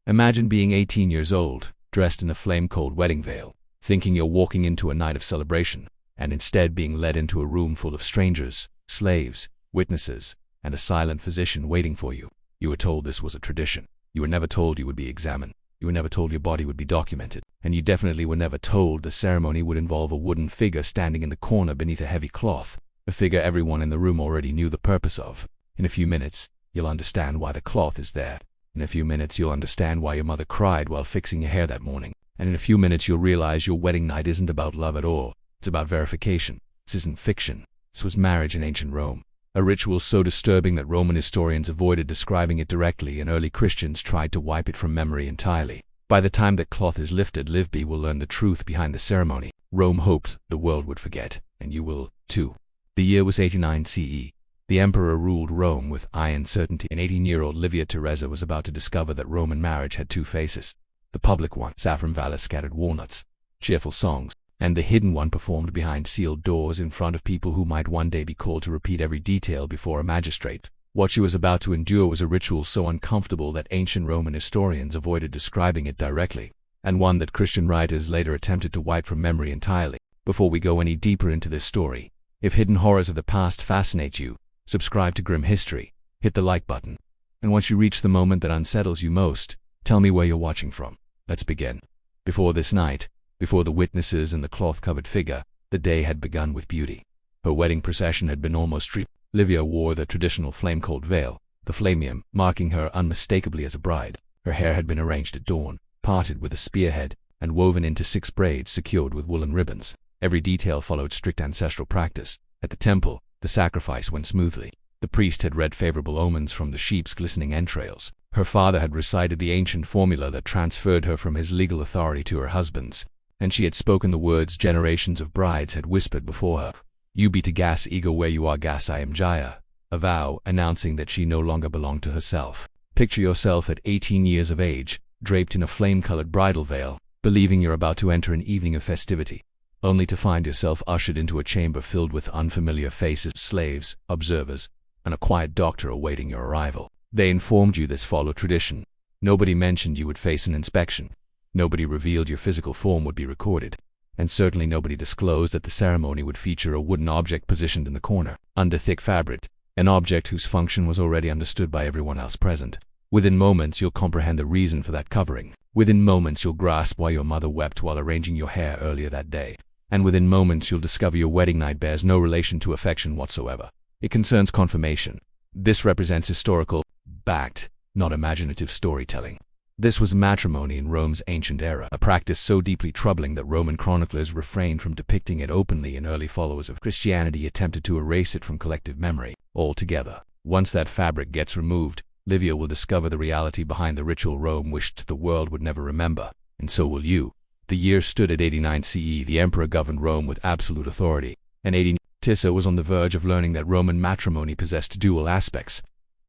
Imagine being 18 years old, dressed in a flame-cold wedding veil, thinking you're walking into a night of celebration, and instead being led into a room full of strangers, slaves, witnesses, and a silent physician waiting for you. You were told this was a tradition. You were never told you would be examined. You were never told your body would be documented. And you definitely were never told the ceremony would involve a wooden figure standing in the corner beneath a heavy cloth, a figure everyone in the room already knew the purpose of. In a few minutes, you'll understand why the cloth is there. In a few minutes, you'll understand why your mother cried while fixing your hair that morning. And in a few minutes, you'll realize your wedding night isn't about love at all. It's about verification. This isn't fiction. This was marriage in ancient Rome. A ritual so disturbing that Roman historians avoided describing it directly and early Christians tried to wipe it from memory entirely. By the time that cloth is lifted, Livia will learn the truth behind the ceremony. Rome hoped the world would forget, and you will, too. The year was 89 CE. The emperor ruled Rome with iron certainty, and 18-year-old Livia Tersa was about to discover that Roman marriage had two faces. The public one, saffron valor scattered walnuts, cheerful songs, and the hidden one performed behind sealed doors in front of people who might one day be called to repeat every detail before a magistrate. What she was about to endure was a ritual so uncomfortable that ancient Roman historians avoided describing it directly, and one that Christian writers later attempted to wipe from memory entirely. Before we go any deeper into this story, if hidden horrors of the past fascinate you, subscribe to Grim History, hit the like button, and once you reach the moment that unsettles you most, tell me where you're watching from. Let's begin. Before this night, before the witnesses and the cloth-covered figure, the day had begun with beauty. Her wedding procession had been almost triumphant. Livia wore the traditional flame-cold veil, the flamium, marking her unmistakably as a bride. Her hair had been arranged at dawn, parted with a spearhead, and woven into 6 braids secured with woolen ribbons. Every detail followed strict ancestral practice. At the temple, the sacrifice went smoothly. The priest had read favorable omens from the sheep's glistening entrails. Her father had recited the ancient formula that transferred her from his legal authority to her husband's, and she had spoken the words generations of brides had whispered before her. You be to gas ego where you are gas I am Jaya, a vow announcing that she no longer belonged to herself. Picture yourself at 18 years of age, draped in a flame-colored bridal veil, believing you're about to enter an evening of festivity, only to find yourself ushered into a chamber filled with unfamiliar faces, slaves, observers, and a quiet doctor awaiting your arrival. They informed you this followed tradition. Nobody mentioned you would face an inspection. Nobody revealed your physical form would be recorded. And certainly nobody disclosed that the ceremony would feature a wooden object positioned in the corner, under thick fabric, an object whose function was already understood by everyone else present. Within moments you'll comprehend the reason for that covering. Within moments you'll grasp why your mother wept while arranging your hair earlier that day. And within moments you'll discover your wedding night bears no relation to affection whatsoever. It concerns confirmation. This represents historical, backed, not imaginative storytelling. This was matrimony in Rome's ancient era, a practice so deeply troubling that Roman chroniclers refrained from depicting it openly, and early followers of Christianity attempted to erase it from collective memory altogether. Once that fabric gets removed, Livia will discover the reality behind the ritual Rome wished the world would never remember, and so will you. The year stood at 89 CE. The emperor governed Rome with absolute authority, and 18 Tersa was on the verge of learning that Roman matrimony possessed dual aspects.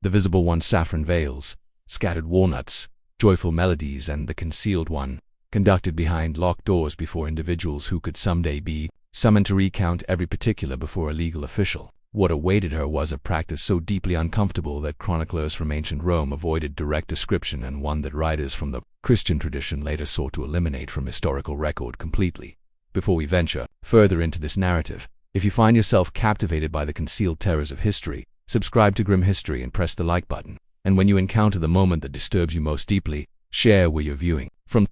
The visible one, saffron veils, scattered walnuts, joyful melodies, and the concealed one, conducted behind locked doors before individuals who could someday be summoned to recount every particular before a legal official. What awaited her was a practice so deeply uncomfortable that chroniclers from ancient Rome avoided direct description, and one that writers from the Christian tradition later sought to eliminate from historical record completely. Before we venture further into this narrative, if you find yourself captivated by the concealed terrors of history, subscribe to Grim History and press the like button. And when you encounter the moment that disturbs you most deeply, share where you're viewing from.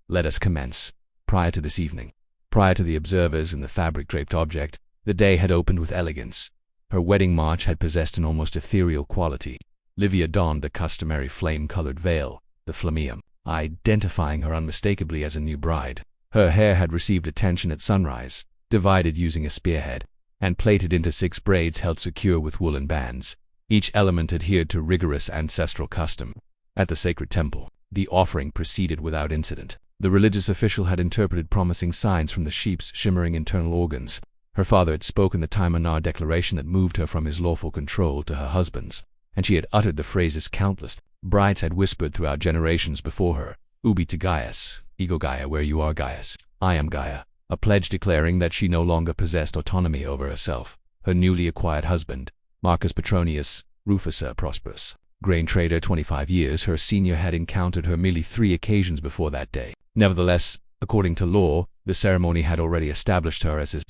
Let us commence. Prior to this evening, prior to the observers and the fabric-draped object, the day had opened with elegance. Her wedding march had possessed an almost ethereal quality. Livia donned the customary flame-colored veil, the flamium, identifying her unmistakably as a new bride. Her hair had received attention at sunrise, divided using a spearhead, and plaited into 6 braids held secure with woolen bands. Each element adhered to rigorous ancestral custom. At the sacred temple, the offering proceeded without incident. The religious official had interpreted promising signs from the sheep's shimmering internal organs. Her father had spoken the time-honored declaration that moved her from his lawful control to her husband's, and she had uttered the phrases countless brides had whispered throughout generations before her. Ubi te Gaius, ego Gaia where you are Gaius, I am Gaia, a pledge declaring that she no longer possessed autonomy over herself. Her newly acquired husband, Marcus Petronius Rufus Prosperus, grain trader 25 years her senior, had encountered her merely 3 occasions before that day. Nevertheless, according to law, the ceremony had already established her as his.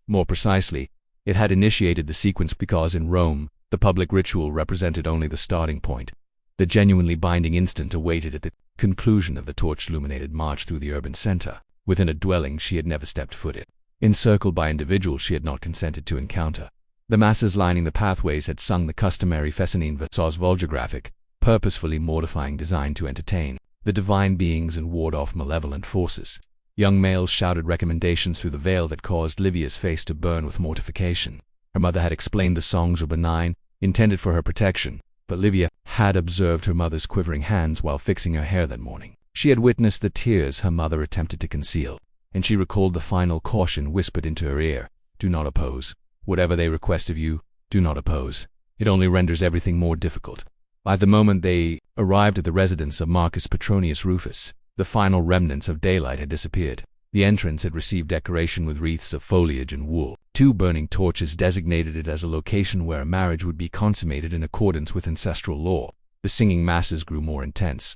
More precisely, it had initiated the sequence because in Rome, the public ritual represented only the starting point. The genuinely binding instant awaited at the conclusion of the torch-illuminated march through the urban center, within a dwelling she had never stepped foot in, encircled by individuals she had not consented to encounter. The masses lining the pathways had sung the customary Fescennine versos vulgargraphic, purposefully mortifying design to entertain the divine beings and ward off malevolent forces. Young males shouted recommendations through the veil that caused Livia's face to burn with mortification. Her mother had explained the songs were benign, intended for her protection, but Livia had observed her mother's quivering hands while fixing her hair that morning. She had witnessed the tears her mother attempted to conceal, and she recalled the final caution whispered into her ear: "Do not oppose. Whatever they request of you, do not oppose. It only renders everything more difficult." By the moment they arrived at the residence of Marcus Petronius Rufus, the final remnants of daylight had disappeared. The entrance had received decoration with wreaths of foliage and wool. 2 burning torches designated it as a location where a marriage would be consummated in accordance with ancestral law. The singing masses grew more intense.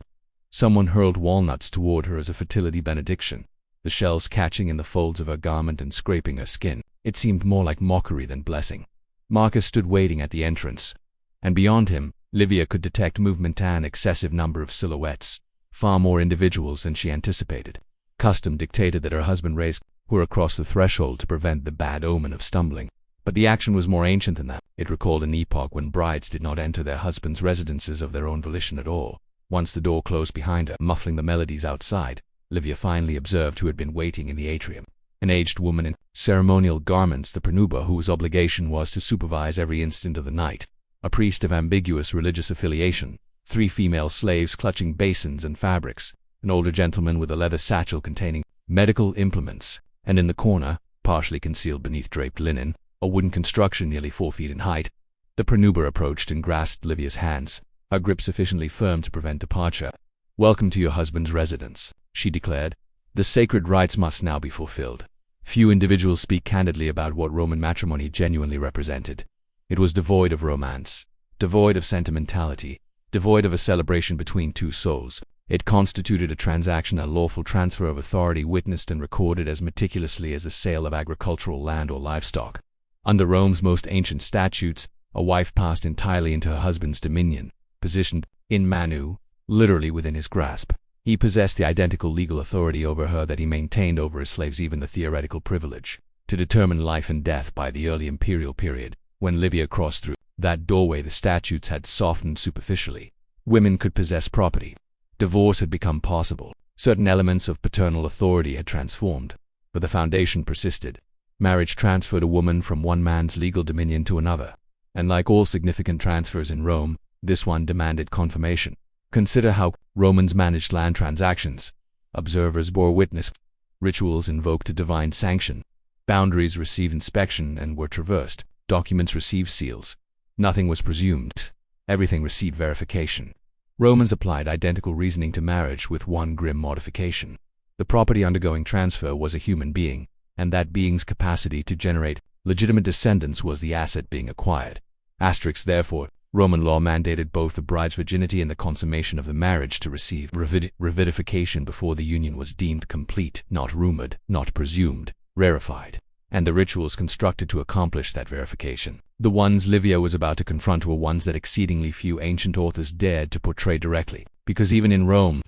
Someone hurled walnuts toward her as a fertility benediction, the shells catching in the folds of her garment and scraping her skin. It seemed more like mockery than blessing. Marcus stood waiting at the entrance, and beyond him, Livia could detect movement and an excessive number of silhouettes, far more individuals than she anticipated. Custom dictated that her husband raise her across the threshold to prevent the bad omen of stumbling. But the action was more ancient than that. It recalled an epoch when brides did not enter their husbands' residences of their own volition at all. Once the door closed behind her, muffling the melodies outside, Livia finally observed who had been waiting in the atrium. An aged woman in ceremonial garments, the pronuba whose obligation was to supervise every instant of the night. A priest of ambiguous religious affiliation, 3 female slaves clutching basins and fabrics, an older gentleman with a leather satchel containing medical implements, and in the corner, partially concealed beneath draped linen, a wooden construction nearly 4 feet in height. The pronuba approached and grasped Livia's hands, her grip sufficiently firm to prevent departure. "Welcome to your husband's residence," she declared. "The sacred rites must now be fulfilled." Few individuals speak candidly about what Roman matrimony genuinely represented. It was devoid of romance, devoid of sentimentality, devoid of a celebration between 2 souls. It constituted a transaction, a lawful transfer of authority witnessed and recorded as meticulously as the sale of agricultural land or livestock. Under Rome's most ancient statutes, a wife passed entirely into her husband's dominion, positioned in manu, literally within his grasp. He possessed the identical legal authority over her that he maintained over his slaves, even the theoretical privilege to determine life and death. By the early imperial period, when Livia crossed through that doorway, the statutes had softened superficially. Women could possess property. Divorce had become possible. Certain elements of paternal authority had transformed, but the foundation persisted. Marriage transferred a woman from one man's legal dominion to another, and like all significant transfers in Rome, this one demanded confirmation. Consider how Romans managed land transactions. Observers bore witness. Rituals invoked a divine sanction. Boundaries received inspection and were traversed. Documents received seals. Nothing was presumed. Everything received verification. Romans applied identical reasoning to marriage with one grim modification. The property undergoing transfer was a human being, and that being's capacity to generate legitimate descendants was the asset being acquired. Therefore, Roman law mandated both the bride's virginity and the consummation of the marriage to receive revidification before the union was deemed complete, not rumored, not presumed, rarefied, and the rituals constructed to accomplish that verification. The ones Livia was about to confront were ones that exceedingly few ancient authors dared to portray directly, because even in Rome,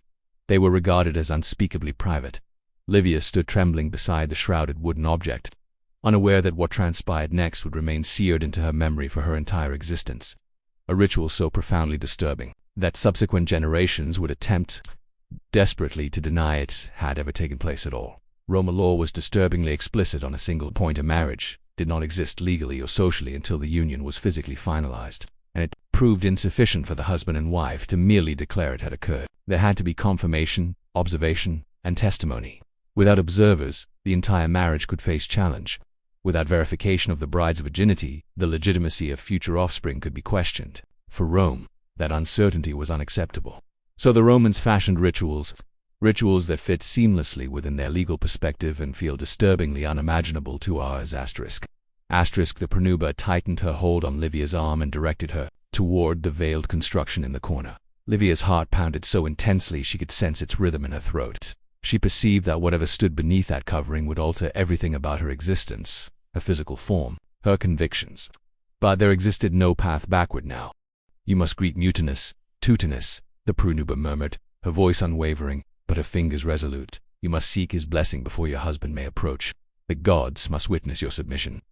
they were regarded as unspeakably private. Livia stood trembling beside the shrouded wooden object, unaware that what transpired next would remain seared into her memory for her entire existence. A ritual so profoundly disturbing that subsequent generations would attempt desperately to deny it had ever taken place at all. Roman law was disturbingly explicit on a single point: a marriage did not exist legally or socially until the union was physically finalized, and it proved insufficient for the husband and wife to merely declare it had occurred. There had to be confirmation, observation, and testimony. Without observers, the entire marriage could face challenge. Without verification of the bride's virginity, the legitimacy of future offspring could be questioned. For Rome, that uncertainty was unacceptable. So the Romans fashioned rituals that fit seamlessly within their legal perspective and feel disturbingly unimaginable to ours. The pronuba tightened her hold on Livia's arm and directed her toward the veiled construction in the corner. Livia's heart pounded so intensely she could sense its rhythm in her throat. She perceived that whatever stood beneath that covering would alter everything about her existence, her physical form, her convictions. But there existed no path backward now. "You must greet Mutinus Tutinus," the Pronuba murmured, her voice unwavering, but her fingers resolute. "You must seek his blessing before your husband may approach. The gods must witness your submission."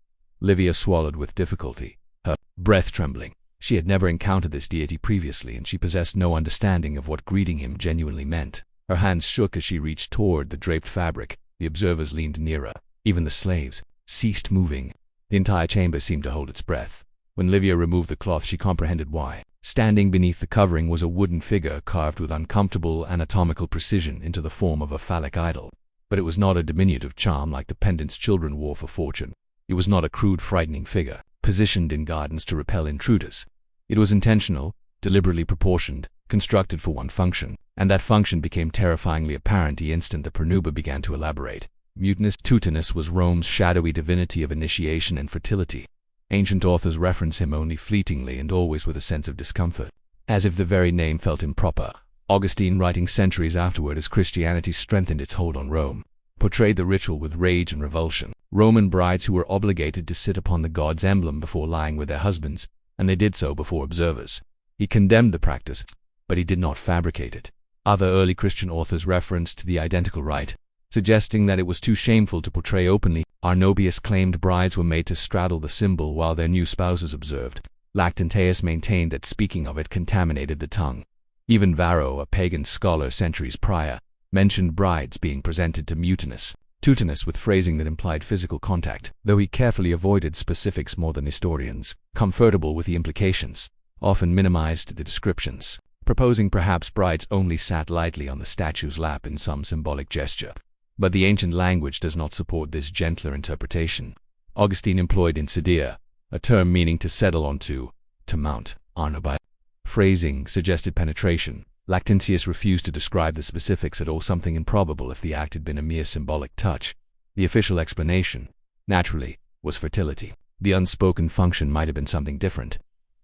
Livia swallowed with difficulty, her breath trembling. She had never encountered this deity previously, and she possessed no understanding of what greeting him genuinely meant. Her hands shook as she reached toward the draped fabric. The observers leaned nearer. Even the slaves ceased moving. The entire chamber seemed to hold its breath. When Livia removed the cloth, she comprehended why. Standing beneath the covering was a wooden figure carved with uncomfortable anatomical precision into the form of a phallic idol. But it was not a diminutive charm like the pendants children wore for fortune. It was not a crude, frightening figure, positioned in gardens to repel intruders. It was intentional, deliberately proportioned, constructed for one function, and that function became terrifyingly apparent the instant the Pronuba began to elaborate. Mutinus Tutinus was Rome's shadowy divinity of initiation and fertility. Ancient authors reference him only fleetingly and always with a sense of discomfort, as if the very name felt improper. Augustine, writing centuries afterward as Christianity strengthened its hold on Rome, portrayed the ritual with rage and revulsion. Roman brides who were obligated to sit upon the god's emblem before lying with their husbands, and they did so before observers. He condemned the practice, but he did not fabricate it. Other early Christian authors referenced the identical rite, suggesting that it was too shameful to portray openly. Arnobius claimed brides were made to straddle the symbol while their new spouses observed. Lactantius maintained that speaking of it contaminated the tongue. Even Varro, a pagan scholar centuries prior, mentioned brides being presented to Mutinus Tutinus with phrasing that implied physical contact, though he carefully avoided specifics more than historians, comfortable with the implications, often minimized the descriptions, proposing perhaps brides only sat lightly on the statue's lap in some symbolic gesture. But the ancient language does not support this gentler interpretation. Augustine employed insidia, a term meaning to settle onto, to mount, arnobi. Phrasing suggested penetration. Lactantius refused to describe the specifics at all, something improbable if the act had been a mere symbolic touch. The official explanation, naturally, was fertility. The unspoken function might have been something different.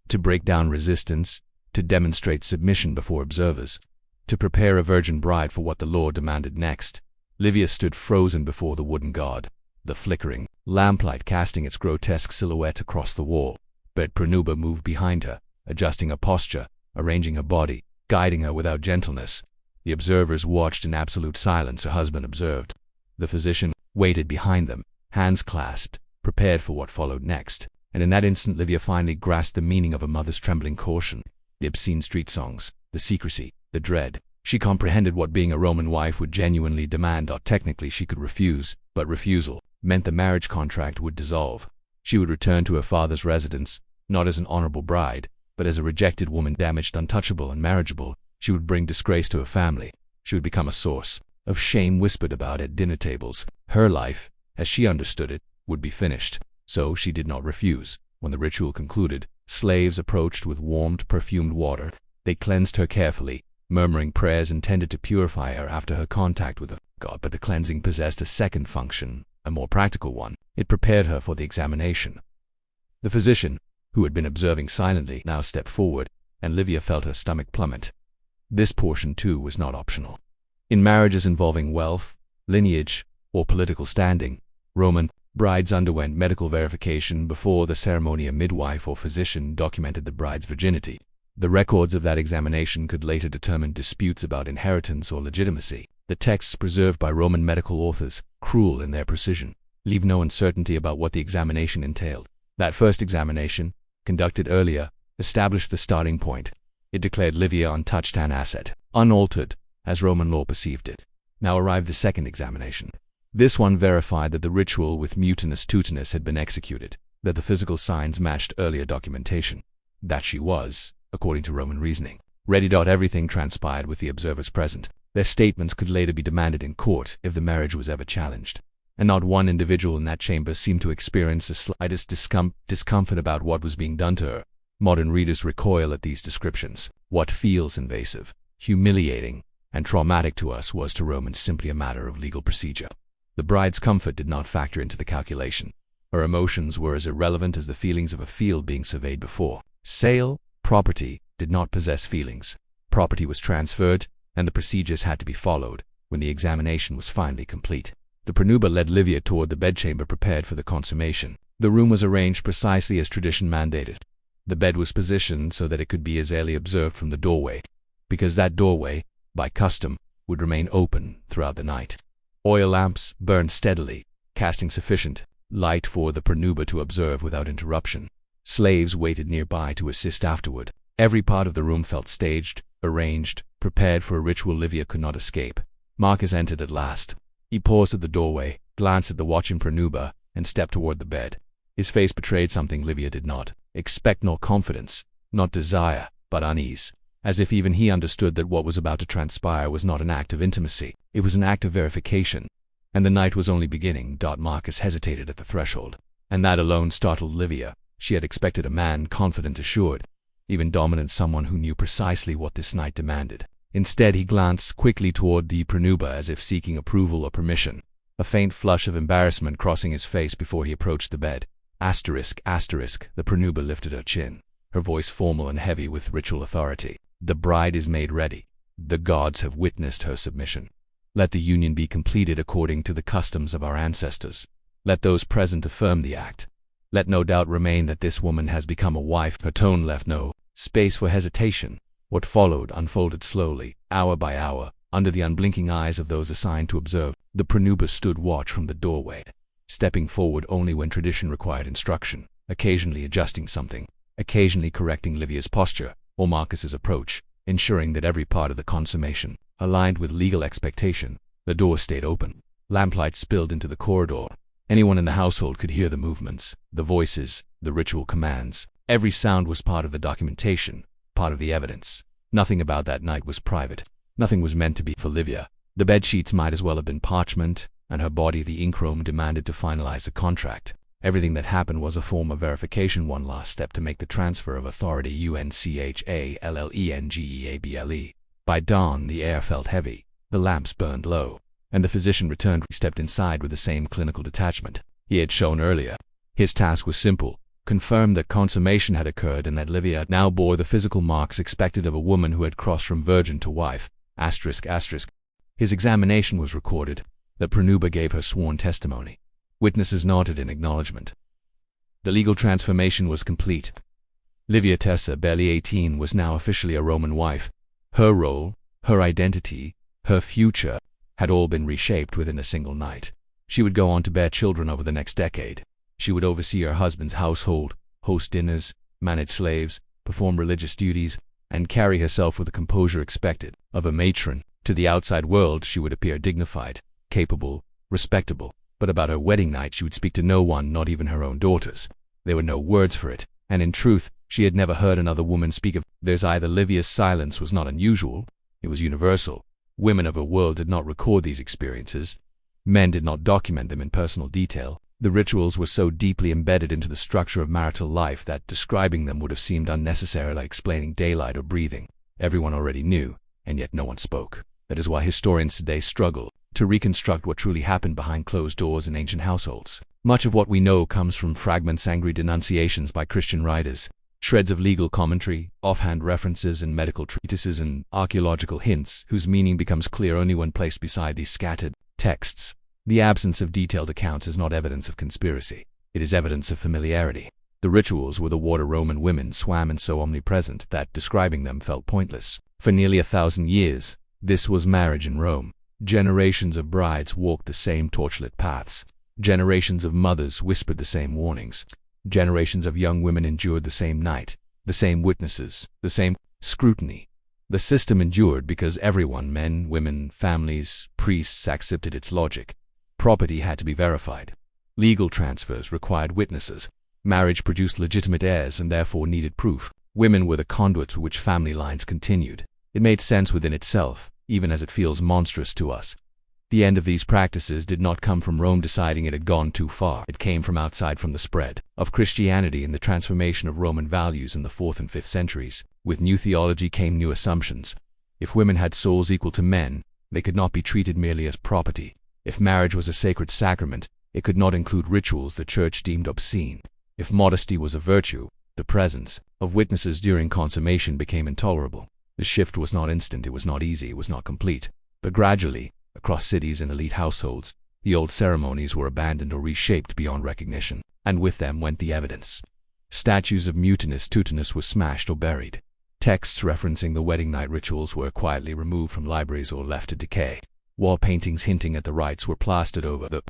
To break down resistance, to demonstrate submission before observers, to prepare a virgin bride for what the law demanded next. Livia stood frozen before the wooden god, the flickering lamplight casting its grotesque silhouette across the wall. But Pronuba moved behind her, adjusting her posture, arranging her body, guiding her without gentleness. The observers watched in absolute silence. Her husband observed. The physician waited behind them, hands clasped, prepared for what followed next. And in that instant Livia finally grasped the meaning of a mother's trembling caution. The obscene street songs, the secrecy, the dread. She comprehended what being a Roman wife would genuinely demand. Technically she could refuse, but refusal meant the marriage contract would dissolve. She would return to her father's residence, not as an honorable bride, but as a rejected woman, damaged, untouchable, and marriageable. She would bring disgrace to her family. She would become a source of shame whispered about at dinner tables. Her life, as she understood it, would be finished. So she did not refuse. When the ritual concluded, slaves approached with warmed, perfumed water. They cleansed her carefully, murmuring prayers intended to purify her after her contact with the god. But the cleansing possessed a second function, a more practical one. It prepared her for the examination. The physician, who had been observing silently, now stepped forward, and Livia felt her stomach plummet. This portion, too, was not optional. In marriages involving wealth, lineage, or political standing, Roman brides underwent medical verification before the ceremony. A midwife or physician documented the bride's virginity. The records of that examination could later determine disputes about inheritance or legitimacy. The texts preserved by Roman medical authors, cruel in their precision, leave no uncertainty about what the examination entailed. That first examination, conducted earlier, established the starting point. It declared Livia untouched, an asset, unaltered, as Roman law perceived it. Now arrived the second examination. This one verified that the ritual with Mutinus Tutinus had been executed, that the physical signs matched earlier documentation, that she was, according to Roman reasoning, ready. Everything transpired with the observers present. Their statements could later be demanded in court if the marriage was ever challenged. And not one individual in that chamber seemed to experience the slightest discomfort about what was being done to her. Modern readers recoil at these descriptions. What feels invasive, humiliating, and traumatic to us was to Romans simply a matter of legal procedure. The bride's comfort did not factor into the calculation. Her emotions were as irrelevant as the feelings of a field being surveyed before sale. Property did not possess feelings. Property was transferred, and the procedures had to be followed. When the examination was finally complete, the Pranuba led Livia toward the bedchamber prepared for the consummation. The room was arranged precisely as tradition mandated. The bed was positioned so that it could be easily observed from the doorway, because that doorway, by custom, would remain open throughout the night. Oil lamps burned steadily, casting sufficient light for the Pranuba to observe without interruption. Slaves waited nearby to assist afterward. Every part of the room felt staged, arranged, prepared for a ritual Livia could not escape. Marcus entered at last. He paused at the doorway, glanced at the watching Pranuba, and stepped toward the bed. His face betrayed something Livia did not expect, nor confidence, not desire, but unease, as if even he understood that what was about to transpire was not an act of intimacy, it was an act of verification. And the night was only beginning. Marcus hesitated at the threshold, and that alone startled Livia. She had expected a man confident, assured, even dominant, someone who knew precisely what this night demanded. Instead, he glanced quickly toward the Pranuba as if seeking approval or permission, a faint flush of embarrassment crossing his face before he approached the bed. Asterisk, asterisk, the Pranuba lifted her chin, her voice formal and heavy with ritual authority. The bride is made ready. The gods have witnessed her submission. Let the union be completed according to the customs of our ancestors. Let those present affirm the act. Let no doubt remain that this woman has become a wife. Her tone left no space for hesitation. What followed unfolded slowly, hour by hour, under the unblinking eyes of those assigned to observe. The Pranuba stood watch from the doorway, stepping forward only when tradition required instruction, occasionally adjusting something, occasionally correcting Livia's posture or Marcus's approach, ensuring that every part of the consummation aligned with legal expectation. The door stayed open. Lamplight spilled into the corridor. Anyone in the household could hear the movements, the voices, the ritual commands. Every sound was part of the documentation, part of the evidence. Nothing about that night was private. Nothing was meant to be for Livia. The bed sheets might as well have been parchment, and her body the inkroom demanded to finalize the contract. Everything that happened was a form of verification, one last step to make the transfer of authority. UNCHALLENGEABLE. By dawn, the air felt heavy. The lamps burned low, and the physician returned. He stepped inside with the same clinical detachment he had shown earlier. His task was simple: confirm that consummation had occurred and that Livia now bore the physical marks expected of a woman who had crossed from virgin to wife. Asterisk, asterisk. His examination was recorded. The Pranuba gave her sworn testimony. Witnesses nodded in acknowledgement. The legal transformation was complete. Livia Tersa, barely 18, was now officially a Roman wife. Her role, her identity, her future had all been reshaped within a single night. She would go on to bear children over the next decade. She would oversee her husband's household, host dinners, manage slaves, perform religious duties, and carry herself with the composure expected of a matron. To the outside world, she would appear dignified, capable, respectable. But about her wedding night, she would speak to no one, not even her own daughters. There were no words for it, and in truth, she had never heard another woman speak of theirs either. Livia's silence was not unusual, it was universal. Women of her world did not record these experiences. Men did not document them in personal detail. The rituals were so deeply embedded into the structure of marital life that describing them would have seemed unnecessary, like explaining daylight or breathing. Everyone already knew, and yet no one spoke. That is why historians today struggle to reconstruct what truly happened behind closed doors in ancient households. Much of what we know comes from fragments, angry denunciations by Christian writers, shreds of legal commentary, offhand references in medical treatises, and archaeological hints whose meaning becomes clear only when placed beside these scattered texts. The absence of detailed accounts is not evidence of conspiracy. It is evidence of familiarity. The rituals were the water Roman women swam in so omnipresent that describing them felt pointless. For nearly 1,000 years, this was marriage in Rome. Generations of brides walked the same torchlit paths. Generations of mothers whispered the same warnings. Generations of young women endured the same night, the same witnesses, the same scrutiny. The system endured because everyone, men, women, families, priests, accepted its logic. Property had to be verified. Legal transfers required witnesses. Marriage produced legitimate heirs and therefore needed proof. Women were the conduits through which family lines continued. It made sense within itself, even as it feels monstrous to us. The end of these practices did not come from Rome deciding it had gone too far. It came from outside, from the spread of Christianity and the transformation of Roman values in the 4th and 5th centuries. With new theology came new assumptions. If women had souls equal to men, they could not be treated merely as property. If marriage was a sacred sacrament, it could not include rituals the church deemed obscene. If modesty was a virtue, The presence of witnesses during consummation became intolerable. The shift was not instant, it was not easy, it was not complete. But gradually, across cities and elite households, the old ceremonies were abandoned or reshaped beyond recognition, and with them went the evidence. Statues of Mutinus Tutinus were smashed or buried. Texts referencing the wedding night rituals were quietly removed from libraries or left to decay. Wall paintings hinting at the rites were plastered over. The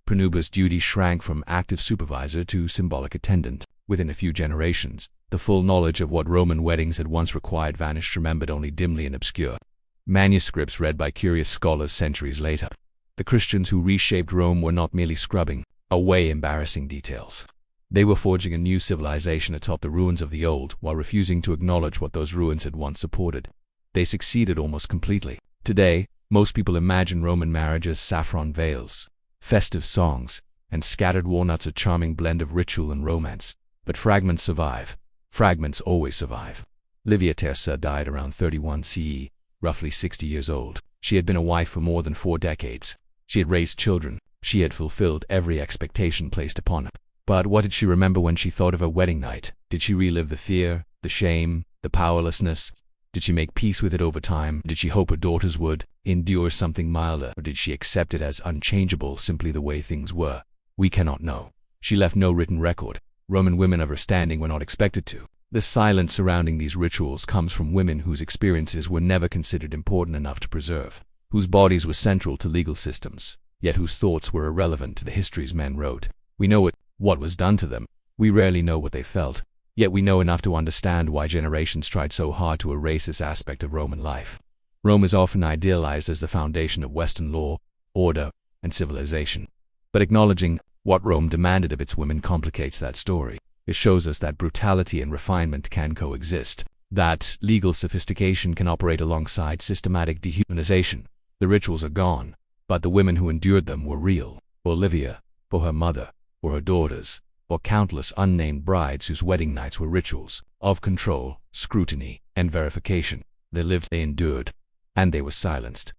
Pronuba's duty shrank from active supervisor to symbolic attendant. Within a few generations, the full knowledge of what Roman weddings had once required vanished, remembered only dimly and obscure. Manuscripts read by curious scholars centuries later. The Christians who reshaped Rome were not merely scrubbing away embarrassing details. They were forging a new civilization atop the ruins of the old, while refusing to acknowledge what those ruins had once supported. They succeeded almost completely. Today, most people imagine Roman marriage as saffron veils, festive songs, and scattered walnuts, a charming blend of ritual and romance. But fragments survive. Fragments always survive. Livia Tersa died around 31 CE, roughly 60 years old. She had been a wife for more than 4 decades. She had raised children. She had fulfilled every expectation placed upon her. But what did she remember when she thought of her wedding night? Did she relive the fear, the shame, the powerlessness? Did she make peace with it over time? Did she hope her daughters would endure something milder? Or did she accept it as unchangeable, simply the way things were? We cannot know. She left no written record. Roman women of her standing were not expected to. The silence surrounding these rituals comes from women whose experiences were never considered important enough to preserve, whose bodies were central to legal systems, yet whose thoughts were irrelevant to the histories men wrote. We know what was done to them. We rarely know what they felt, yet we know enough to understand why generations tried so hard to erase this aspect of Roman life. Rome is often idealized as the foundation of Western law, order, and civilization. But acknowledging what Rome demanded of its women complicates that story. It shows us that brutality and refinement can coexist, that legal sophistication can operate alongside systematic dehumanization. The rituals are gone, but the women who endured them were real. For Livia, for her mother, for her daughters, for countless unnamed brides whose wedding nights were rituals of control, scrutiny, and verification. They lived, they endured, and they were silenced.